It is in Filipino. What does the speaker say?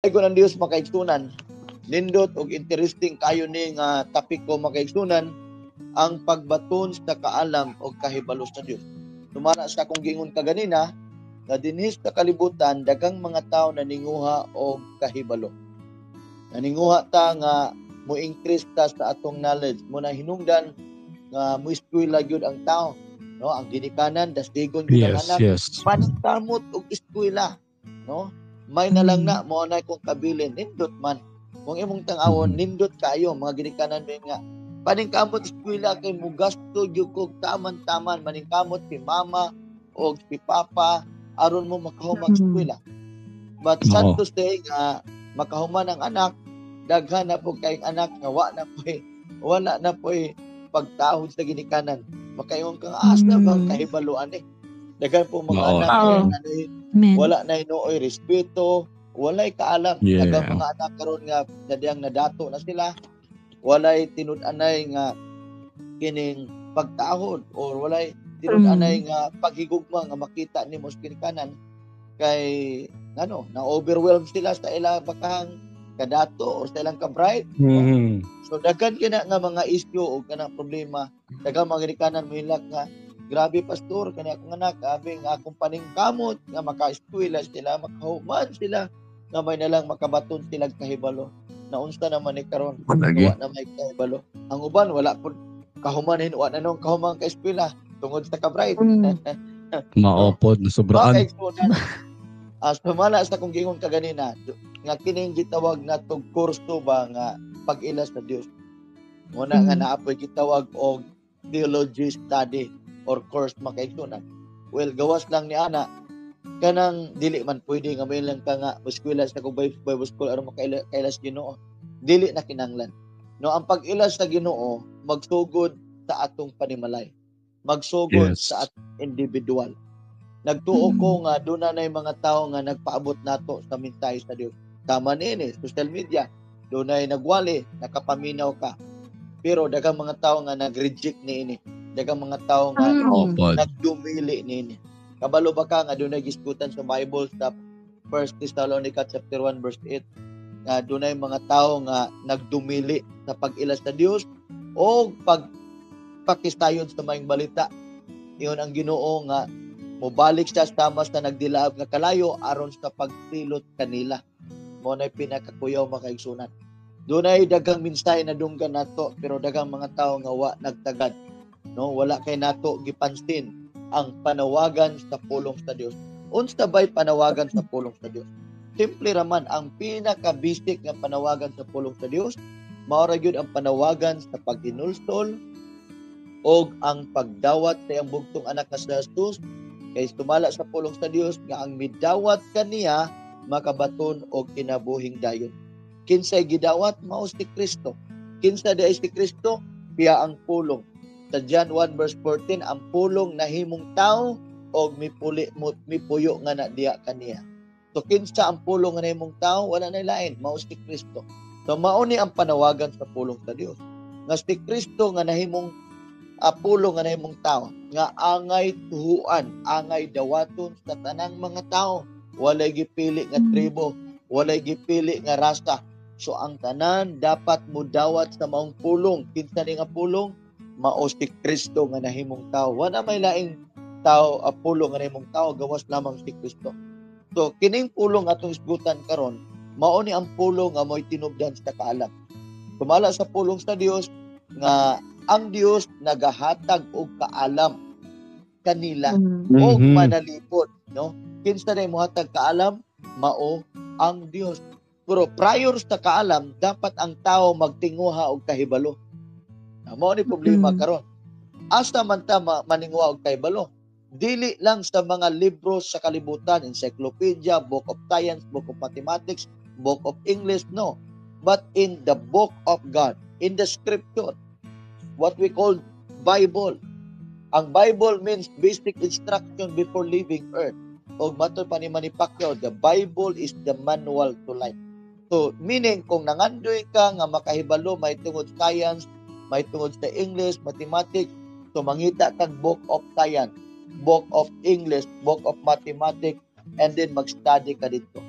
Ay ko ng Dios makaigsunan, nindot og interesting kayo ni nga topic ko makaigsunan, ang pagbaton sa kaalam o kahibalo sa Dios. Sumara sa akong gingon kaganina, nga dinhi sa kalibutan daghang mga tawo naninguha og kahibalo. Naninguha ta nga mo increase ta sa atong knowledge, mo na hinungdan nga mo eskwela gyud ang tao, no? Ang ginikanan dastigon gyud ang anak, paningkamot og eskwela, no? May na lang na mo na kung kabilin nindot man. Kung imong tang-awon nindot kayo mga ginikanan din nga paningkamot eskwela kay mo gasto gyud kog taman-taman, maningkamot si mama o si papa aron mo makahuman eskwela. But sad to say nga makahuman ang anak, daghan na po kay anak nga wala na po pagtahod sa ginikanan. Makaingon kang asa bang kahibaluan Daghan po mga anak wala na hinuoy respeto, walay kaalam. Daghang mga anak karon nga sadyang nadato na sila, walay tinud-anay nga kining pagtahod or walay tinud-anay nga paghigugma nga makita nimo sa ginikanan kay na overwhelm sila sa ilang bakang kadato or sa ilang ka-bright. So daghan kina nga mga issue o kanang problema, daghang mga ginikanan mohilak nga grabe pastor kani akong anak abing akong paningkamot nga maka-eskwela sila, makahuman sila nga may nalang makabaton sila kahibalo. Naunsa naman ni karon wa na may kahibalo. Ang uban wala pud kahumanin wa na nung kahumang ka-eskwela tungod sa ka-bright. Maopod na sobraan. Sumala sa kong gingon kaganina nga kining gitawag natong kurso ba nga pag-ila sa Dios. Muna nga naapoy gitawag og theology study or course makaigsunan. Well, gawas lang ni ana kanang dili man pwede nga may lang ka nga eskwela sa kong Bible school aron makailas Ginoo. Dili na kinahanglan. No, ang pag-ila sa Ginoo magsugod sa atong panimalay. Magsugod sa atong individual. Nagtuo ko nga doon na mga tao nga nagpaabot nato sa mensahe sa Dios. Tama niini, social media, doon na nagwali, nakapaminaw ka. Pero daghang mga tao nga nag-reject niini. Daghang mga tao nga nagdumili niini. Kabalo ba ka nga doon na giskutan sa Bible sa 1 Thessalonica chapter 1 verse 8 nga doon na mga tao nga nagdumili sa pag-ila sa Dios o pagpakistayon sa maayong balita. Iyon ang Ginoo nga mobalik siya tama sa nagdilaab nga kalayo aron sa pagsilot kanila. Mo na pinakakuyaw makaigsunan. Doon ay daghang mensahe na dunggan nato pero daghang mga tao nga wa nagtagad. No, wala kay nato gipansin ang panawagan sa pulong sa Dios. Unsa ba'y panawagan sa pulong sa Dios? Simple raman ang pinaka-basic nga panawagan sa pulong sa Dios, mao ra gyud ang panawagan sa paghinulsol og ang pagdawat sa iyang bugtong anak nga si Jesus. Kay sumala sa pulong sa Dios nga ang midawat kaniya makabaton og kinabuhing dayon. Kinsay gidawat mao si Kristo. Kinsa diay si Kristo? Siya ang pulong. Sa John 1 verse 14, ang pulong nahimong tao og mipuyo nga na diya kaniya. So kinsa ang pulong nga nahimong tao? Wala na lain, mao si Kristo. So mao ni ang panawagan sa pulong sa Dios. Nga si Kristo nga nahimong pulong nga nahimong tao nga angay tuhuan, angay dawaton sa tanang mga tao, walay gipili nga tribo, walay gipili nga rasa. So ang tanan dapat mo dawat sa maong pulong. Kinsa ni nga pulong? Mao si Kristo nga nahimong tao. Wala may laing tao pulong nga nahimong tao, gawas lamang si Kristo. So kining pulong atong isgutan karon, mao ni ang pulong nga mo'y tinubdan sa kaalam. Sumala sa pulong sa Dios nga ang Dios nagahatag og kaalam kanila o manalipod, no? Kinsa na mohatag kaalam? Mao ang Dios. Pero prior sa kaalam, dapat ang tao magtinguha og kahibalo. Mao ni problema karon. Asa man ta maninguha og kahibalo? Dili lang sa mga libro sa kalibutan, encyclopedia, book of science, book of mathematics, book of English, no. But in the book of God, in the scripture, what we call Bible. Ang Bible means basic instruction before leaving earth. O matod pa ni Manny Pacquiao, the Bible is the manual to life. So, meaning, kung nangandoy ka nga makahibalo, may tungod science, may tungod sa English, mathematics, so mangita kang book of science, book of English, book of mathematics, and then mag-study ka dito.